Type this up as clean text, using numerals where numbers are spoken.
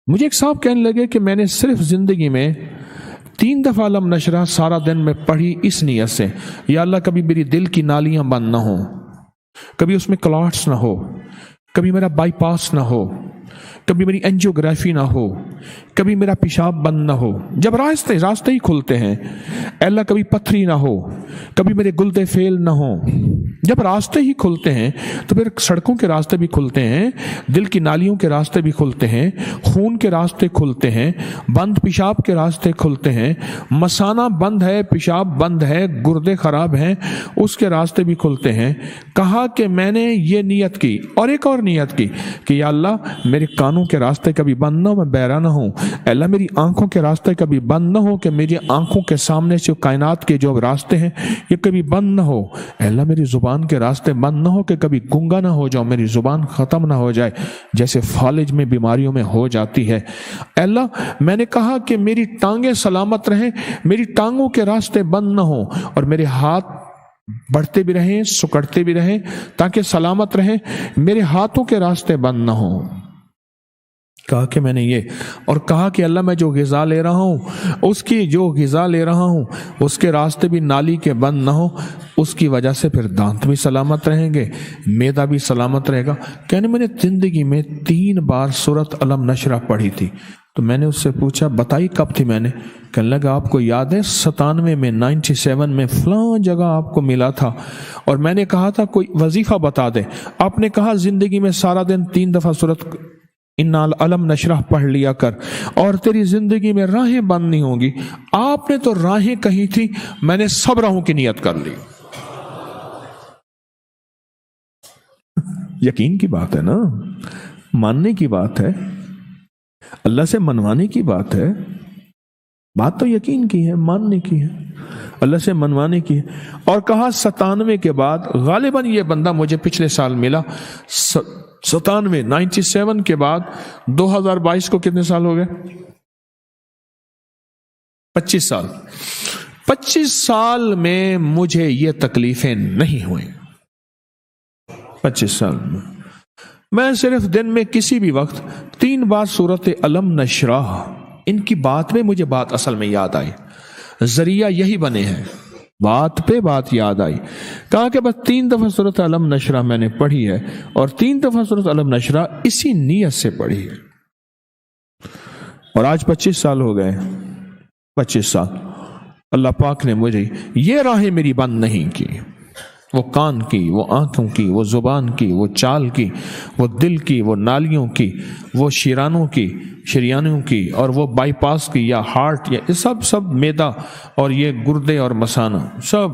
مجھے ایک صاحب کہنے لگے کہ میں نے صرف زندگی میں 3 دفعہ علم نشرہ سارا دن میں پڑھی اس نیت سے، یا اللہ کبھی میری دل کی نالیاں بند نہ ہوں، کبھی اس میں کلاٹس نہ ہو، کبھی میرا بائی پاس نہ ہو، کبھی میری انجیوگرافی نہ ہو، کبھی میرا پیشاب بند نہ ہو، جب راستے ہی کھلتے ہیں، اے اللہ کبھی پتھری نہ ہو، کبھی میرے گلدے فیل نہ ہوں۔ جب راستے ہی کھلتے ہیں تو پھر سڑکوں کے راستے بھی کھلتے ہیں، دل کی نالیوں کے راستے بھی کھلتے ہیں، خون کے راستے کھلتے ہیں، بند پیشاب کے راستے کھلتے ہیں، مثانہ بند ہے، پیشاب بند ہے، گردے خراب ہیں، اس کے راستے بھی کھلتے ہیں۔ کہا کہ میں نے یہ نیت کی اور ایک اور نیت کی کہ یا اللہ میرے کانوں کے راستے کبھی بند نہ ہو، میں بہرا نہ ہوں، اللہ میری آنکھوں کے راستے کبھی بند نہ ہو کہ میری آنکھوں کے سامنے سے کائنات کے جو راستے ہیں یہ کبھی بند نہ ہو، اللہ میری زبان کے راستے بند نہ ہو کہ کبھی گنگا نہ ہو جاؤ، میری زبان ختم نہ ہو جائے جیسے فالج میں بیماریوں میں ہو جاتی ہے۔ اللہ میں نے کہا کہ میری ٹانگیں سلامت رہیں، میری ٹانگوں کے راستے بند نہ ہوں، اور میرے ہاتھ بڑھتے بھی رہیں سکڑتے بھی رہیں تاکہ سلامت رہیں، میرے ہاتھوں کے راستے بند نہ ہوں۔ کہا کہ میں نے یہ، اور کہا کہ اللہ میں جو غذا لے رہا ہوں اس کے راستے بھی نالی کے بند نہ ہو، اس کی وجہ سے پھر دانت بھی سلامت رہیں گے، معدہ بھی سلامت رہے گا۔ کہنے میں نے زندگی میں 3 بار سورۃ علم نشرہ پڑھی تھی۔ تو میں نے اس سے پوچھا بتائی کب تھی؟ میں نے کہنے لگا آپ کو یاد ہے 97 میں 97 میں فلاں جگہ آپ کو ملا تھا، اور میں نے کہا تھا کوئی وظیفہ بتا دے، آپ نے کہا زندگی میں سارا دن 3 دفعہ سورۃ علم نشرہ پڑھ لیا کر اور تیری زندگی میں راہیں بند نہیں ہوں گی۔ آپ نے تو راہیں کہی تھی، میں نے سب راہوں کی نیت کر لی۔ یقین کی بات ہے نا، ماننے کی بات ہے، اللہ سے منوانے کی بات ہے، بات تو یقین کی ہے، ماننے کی ہے، اللہ سے منوانے کی ہے۔ اور کہا 97 کے بعد غالباً یہ بندہ مجھے پچھلے سال ملا، 97 کے بعد 2022 کو کتنے سال ہو گئے؟ 25 سال۔ 25 سال میں مجھے یہ تکلیفیں نہیں ہوئیں۔ 25 سال میں صرف دن میں کسی بھی وقت 3 بار سورۃ علم نشرہ، ان کی بات میں مجھے بات اصل میں یاد آئی، ذریعہ یہی بنے ہیں، بات پہ بات یاد آئی۔ کہا کہ بس 3 دفعہ سورۃ علم نشرہ میں نے پڑھی ہے، اور 3 دفعہ سورۃ علم نشرہ اسی نیت سے پڑھی ہے، اور آج 25 سال ہو گئے۔ 25 سال اللہ پاک نے مجھے یہ راہیں میری بند نہیں کی، وہ کان کی، وہ آنکھوں کی، وہ زبان کی، وہ چال کی، وہ دل کی، وہ نالیوں کی، وہ شریانوں کی، اور وہ بائی پاس کی یا ہارٹ، یا سب معدہ اور یہ گردے اور مثانہ، سب